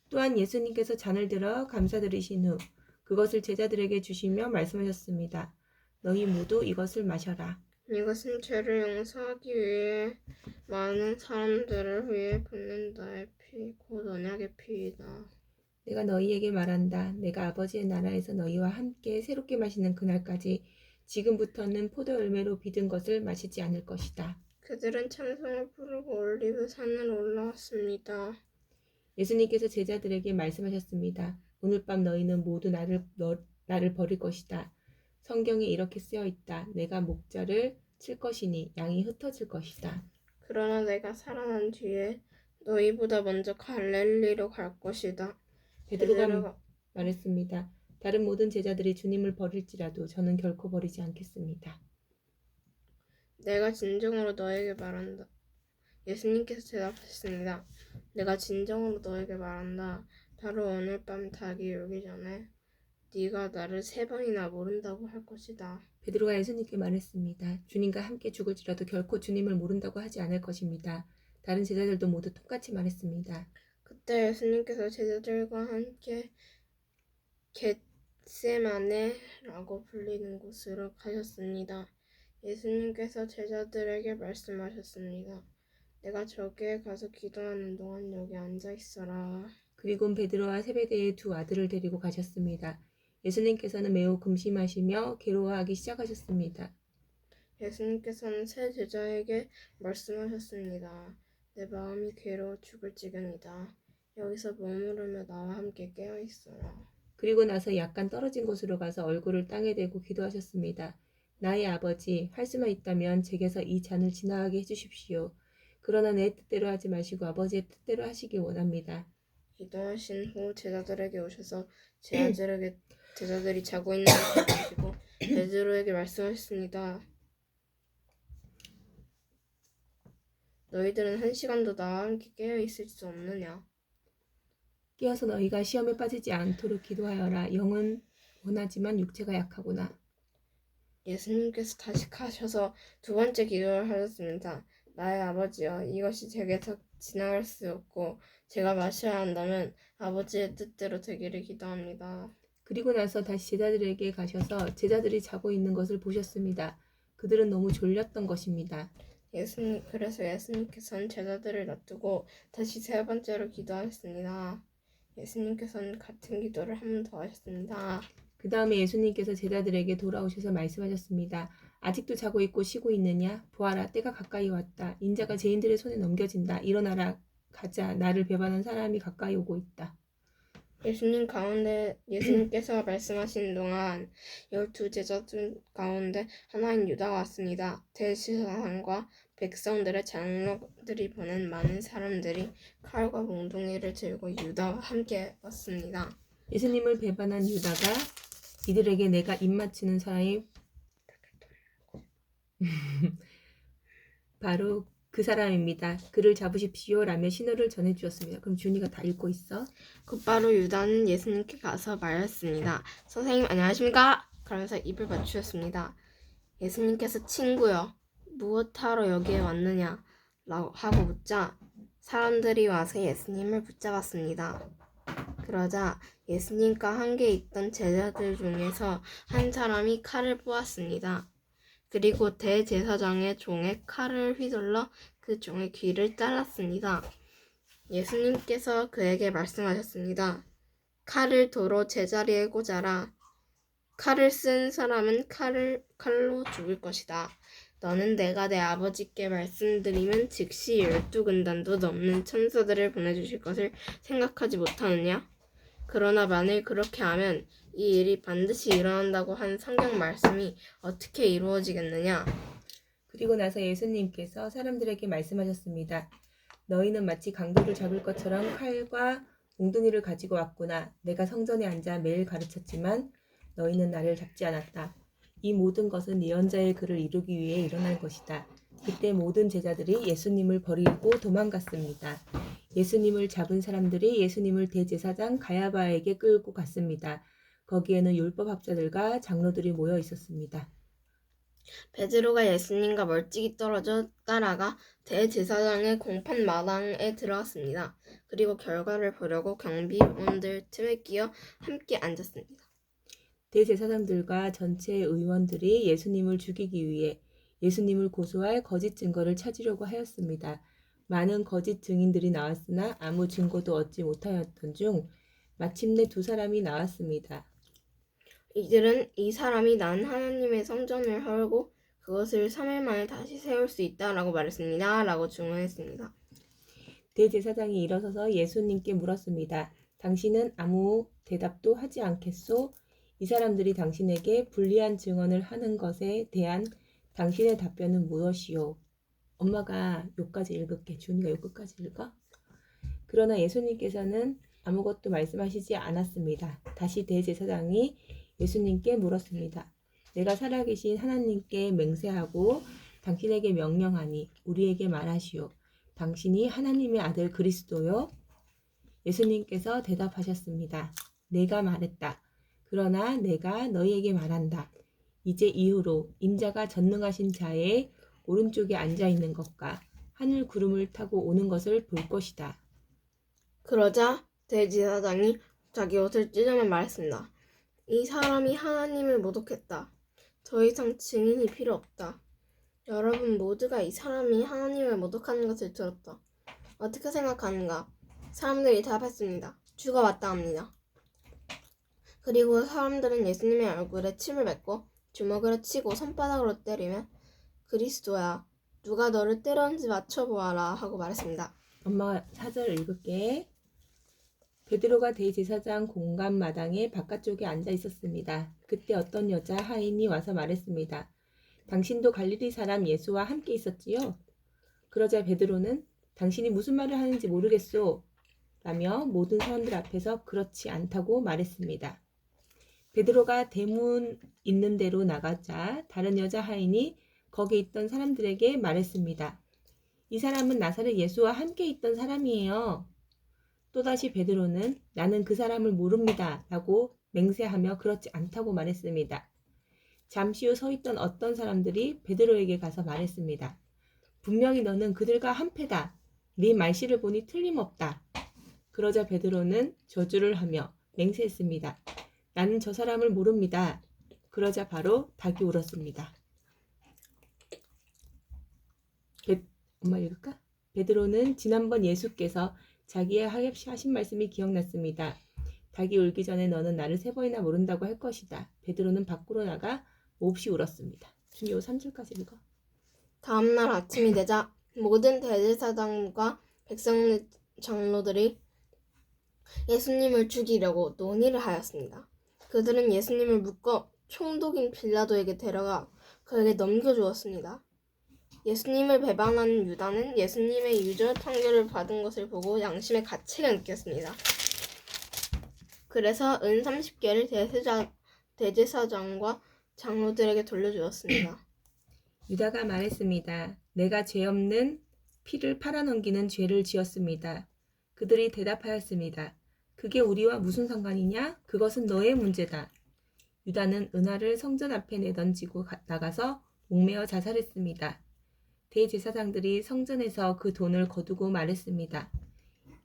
또한 예수님께서 잔을 들어 감사드리신 후 그것을 제자들에게 주시며 말씀하셨습니다. 너희 모두 이것을 마셔라. 이것은 죄를 용서하기 위해 많은 사람들을 위해 붓는 나의 피, 곧 언약의 피이다. 내가 너희에게 말한다. 내가 아버지의 나라에서 너희와 함께 새롭게 마시는 그날까지 지금부터는 포도 열매로 빚은 것을 마시지 않을 것이다. 그들은 찬송을 부르고 올리브 산을 올라왔습니다. 예수님께서 제자들에게 말씀하셨습니다. 오늘 밤 너희는 모두 나를 버릴 것이다. 성경에 이렇게 쓰여 있다. 내가 목자를 칠 것이니 양이 흩어질 것이다. 그러나 내가 살아난 뒤에 너희보다 먼저 갈릴리로 갈 것이다. 베드로가 말했습니다. 다른 모든 제자들이 주님을 버릴지라도 저는 결코 버리지 않겠습니다. 내가 진정으로 너에게 말한다. 예수님께서 대답하셨습니다. 내가 진정으로 너에게 말한다. 바로 오늘 밤 닭이 울기 전에 네가 나를 3번이나 모른다고 할 것이다. 베드로가 예수님께 말했습니다. 주님과 함께 죽을지라도 결코 주님을 모른다고 하지 않을 것입니다. 다른 제자들도 모두 똑같이 말했습니다. 그때 예수님께서 제자들과 함께 겟세마네라고 불리는 곳으로 가셨습니다. 예수님께서 제자들에게 말씀하셨습니다. 내가 저기에 가서 기도하는 동안 여기 앉아 있어라. 그리고 베드로와 세베대의 두 아들을 데리고 가셨습니다. 예수님께서는 매우 금심하시며 괴로워하기 시작하셨습니다. 예수님께서는 세 제자에게 말씀하셨습니다. 내 마음이 괴로워 죽을 지경이다. 여기서 머무르며 나와 함께 깨어 있어라. 그리고 나서 약간 떨어진 곳으로 가서 얼굴을 땅에 대고 기도하셨습니다. 나의 아버지, 할 수만 있다면 제게서 이 잔을 지나가게 해주십시오. 그러나 내 뜻대로 하지 마시고 아버지의 뜻대로 하시기 원합니다. 기도하신 후 제자들에게 오셔서 제자들이 자고 있는 것을 보시고 베드로에게 말씀하셨습니다. 너희들은 1시간도 나와 함께 깨어 있을 수 없느냐? 깨어서 너희가 시험에 빠지지 않도록 기도하여라. 영은 원하지만 육체가 약하구나. 예수님께서 다시 가셔서 두 번째 기도를 하셨습니다. 나의 아버지여, 이것이 제게서 지나갈 수 없고 제가 마셔야 한다면 아버지의 뜻대로 되기를 기도합니다. 그리고 나서 다시 제자들에게 가셔서 제자들이 자고 있는 것을 보셨습니다. 그들은 너무 졸렸던 것입니다. 그래서 예수님께서는 제자들을 놔두고 다시 세 번째로 기도하셨습니다. 예수님께서는 같은 기도를 한 번 더 하셨습니다. 그 다음에 예수님께서 제자들에게 돌아오셔서 말씀하셨습니다. 아직도 자고 있고 쉬고 있느냐? 보아라, 때가 가까이 왔다. 인자가 죄인들의 손에 넘겨진다. 일어나라, 가자. 나를 배반한 사람이 가까이 오고 있다. 예수님께서 말씀하신 동안 12제자들 가운데 하나인 유다가 왔습니다. 대제사장과 백성들의 장로들이 보낸 많은 사람들이 칼과 몽둥이를 들고 유다와 함께 왔습니다. 예수님을 배반한 유다가 이들에게 내가 입맞추는 사람이 바로 그 사람입니다. 그를 잡으십시오 라며 신호를 전해주었습니다. 그럼 준이가 다 읽고 있어. 곧바로 유다는 예수님께 가서 말했습니다. 선생님 안녕하십니까? 그러면서 입을 맞추었습니다. 예수님께서 친구여 무엇하러 여기에 왔느냐? 라고 하고 묻자 사람들이 와서 예수님을 붙잡았습니다. 그러자 예수님과 함께 있던 제자들 중에서 한 사람이 칼을 뽑았습니다. 그리고 대제사장의 종에 칼을 휘둘러 그 종의 귀를 잘랐습니다. 예수님께서 그에게 말씀하셨습니다. 칼을 도로 제자리에 꽂아라. 칼을 쓴 사람은 칼로 죽을 것이다. 너는 내가 내 아버지께 말씀드리면 즉시 12군단도 넘는 천사들을 보내주실 것을 생각하지 못하느냐? 그러나 만일 그렇게 하면 이 일이 반드시 일어난다고 한 성경 말씀이 어떻게 이루어지겠느냐? 그리고 나서 예수님께서 사람들에게 말씀하셨습니다. 너희는 마치 강도를 잡을 것처럼 칼과 몽둥이를 가지고 왔구나. 내가 성전에 앉아 매일 가르쳤지만 너희는 나를 잡지 않았다. 이 모든 것은 예언자의 글을 이루기 위해 일어날 것이다. 그때 모든 제자들이 예수님을 버리고 도망갔습니다. 예수님을 잡은 사람들이 예수님을 대제사장 가야바에게 끌고 갔습니다. 거기에는 율법학자들과 장로들이 모여 있었습니다. 베드로가 예수님과 멀찍이 떨어져 따라가 대제사장의 공판 마당에 들어갔습니다. 그리고 결과를 보려고 경비원들 틈에 끼어 함께 앉았습니다. 대제사장들과 전체 의원들이 예수님을 죽이기 위해 예수님을 고소할 거짓 증거를 찾으려고 하였습니다. 많은 거짓 증인들이 나왔으나 아무 증거도 얻지 못하였던 중 마침내 두 사람이 나왔습니다. 이들은 이 사람이 난 하나님의 성전을 헐고 그것을 3일 만에 다시 세울 수 있다라고 말했습니다. 라고 증언했습니다. 대제사장이 일어서서 예수님께 물었습니다. 당신은 아무 대답도 하지 않겠소? 이 사람들이 당신에게 불리한 증언을 하는 것에 대한 당신의 답변은 무엇이요? 엄마가 요까지 읽을게. 준이가 요 끝까지 읽어. 그러나 예수님께서는 아무것도 말씀하시지 않았습니다. 다시 대제사장이 예수님께 물었습니다. 내가 살아계신 하나님께 맹세하고 당신에게 명령하니 우리에게 말하시오. 당신이 하나님의 아들 그리스도요? 예수님께서 대답하셨습니다. 내가 말했다. 그러나 내가 너희에게 말한다. 이제 이후로 인자가 전능하신 자의 오른쪽에 앉아 있는 것과 하늘 구름을 타고 오는 것을 볼 것이다. 그러자 대제사장이 자기 옷을 찢으며 말했습니다. 이 사람이 하나님을 모독했다. 더 이상 증인이 필요 없다. 여러분 모두가 이 사람이 하나님을 모독하는 것을 들었다. 어떻게 생각하는가? 사람들이 대답했습니다. 주가 마땅합니다. 그리고 사람들은 예수님의 얼굴에 침을 뱉고 주먹으로 치고 손바닥으로 때리며 그리스도야, 누가 너를 때렸는지 맞춰보아라 하고 말했습니다. 엄마 4절 읽을게. 베드로가 대제사장 공간 마당의 바깥쪽에 앉아 있었습니다. 그때 어떤 여자 하인이 와서 말했습니다. 당신도 갈릴리 사람 예수와 함께 있었지요? 그러자 베드로는 당신이 무슨 말을 하는지 모르겠소 라며 모든 사람들 앞에서 그렇지 않다고 말했습니다. 베드로가 대문 있는 데로 나가자 다른 여자 하인이 거기 있던 사람들에게 말했습니다. 이 사람은 나사렛 예수와 함께 있던 사람이에요. 또다시 베드로는 나는 그 사람을 모릅니다 라고 맹세하며 그렇지 않다고 말했습니다. 잠시 후 서 있던 어떤 사람들이 베드로에게 가서 말했습니다. 분명히 너는 그들과 한패다. 네 말씨를 보니 틀림없다. 그러자 베드로는 저주를 하며 맹세했습니다. 나는 저 사람을 모릅니다. 그러자 바로 닭이 울었습니다. 엄마 읽을까? 베드로는 지난번 예수께서 자기의 하신 말씀이 기억났습니다. 닭이 울기 전에 너는 나를 3번이나 모른다고 할 것이다. 베드로는 밖으로 나가 몹시 울었습니다. 준이 요 3절까지 읽어. 다음날 아침이 되자 모든 대제사장과 백성 장로들이 예수님을 죽이려고 논의를 하였습니다. 그들은 예수님을 묶어 총독인 빌라도에게 데려가 그에게 넘겨주었습니다. 예수님을 배반한 유다는 예수님의 유죄 판결을 받은 것을 보고 양심의 가책을 느꼈습니다. 그래서 은 30개를 대제사장과 장로들에게 돌려주었습니다. 유다가 말했습니다. 내가 죄 없는 피를 팔아넘기는 죄를 지었습니다. 그들이 대답하였습니다. 그게 우리와 무슨 상관이냐? 그것은 너의 문제다. 유다는 은화를 성전 앞에 내던지고 나가서 목매어 자살했습니다. 대제사장들이 성전에서 그 돈을 거두고 말했습니다.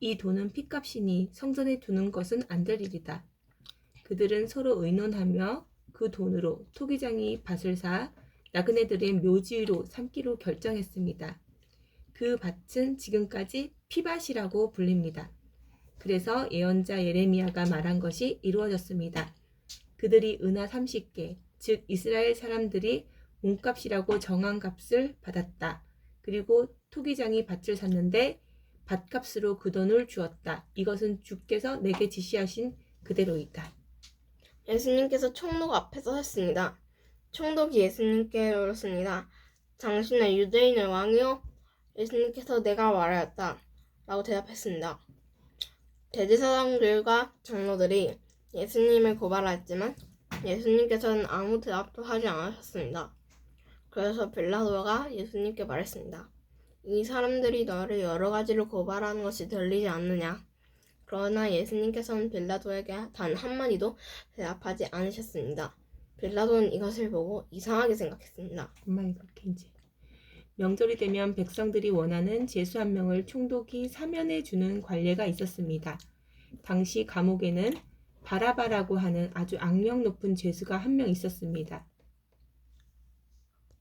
이 돈은 핏값이니 성전에 두는 것은 안 될 일이다. 그들은 서로 의논하며 그 돈으로 토기장이 밭을 사 나그네들의 묘지로 삼기로 결정했습니다. 그 밭은 지금까지 피밭이라고 불립니다. 그래서 예언자 예레미야가 말한 것이 이루어졌습니다. 그들이 은화 30개, 즉 이스라엘 사람들이 몸값이라고 정한 값을 받았다. 그리고 토기장이 밭을 샀는데 밭값으로 그 돈을 주었다. 이것은 주께서 내게 지시하신 그대로이다. 예수님께서 총독 앞에서 섰습니다. 총독이 예수님께 물었습니다. 당신은 유대인의 왕이요? 예수님께서 내가 말하였다. 라고 대답했습니다. 대제사장들과 장로들이 예수님을 고발하였지만 예수님께서는 아무 대답도 하지 않으셨습니다. 그래서 빌라도가 예수님께 말했습니다. 이 사람들이 너를 여러 가지로 고발하는 것이 들리지 않느냐? 그러나 예수님께서는 빌라도에게 단 한마디도 대답하지 않으셨습니다. 빌라도는 이것을 보고 이상하게 생각했습니다. 정말 그렇게 이제 명절이 되면 백성들이 원하는 죄수 한 명을 총독이 사면해 주는 관례가 있었습니다. 당시 감옥에는 바라바라고 하는 아주 악명 높은 죄수가 한 명 있었습니다.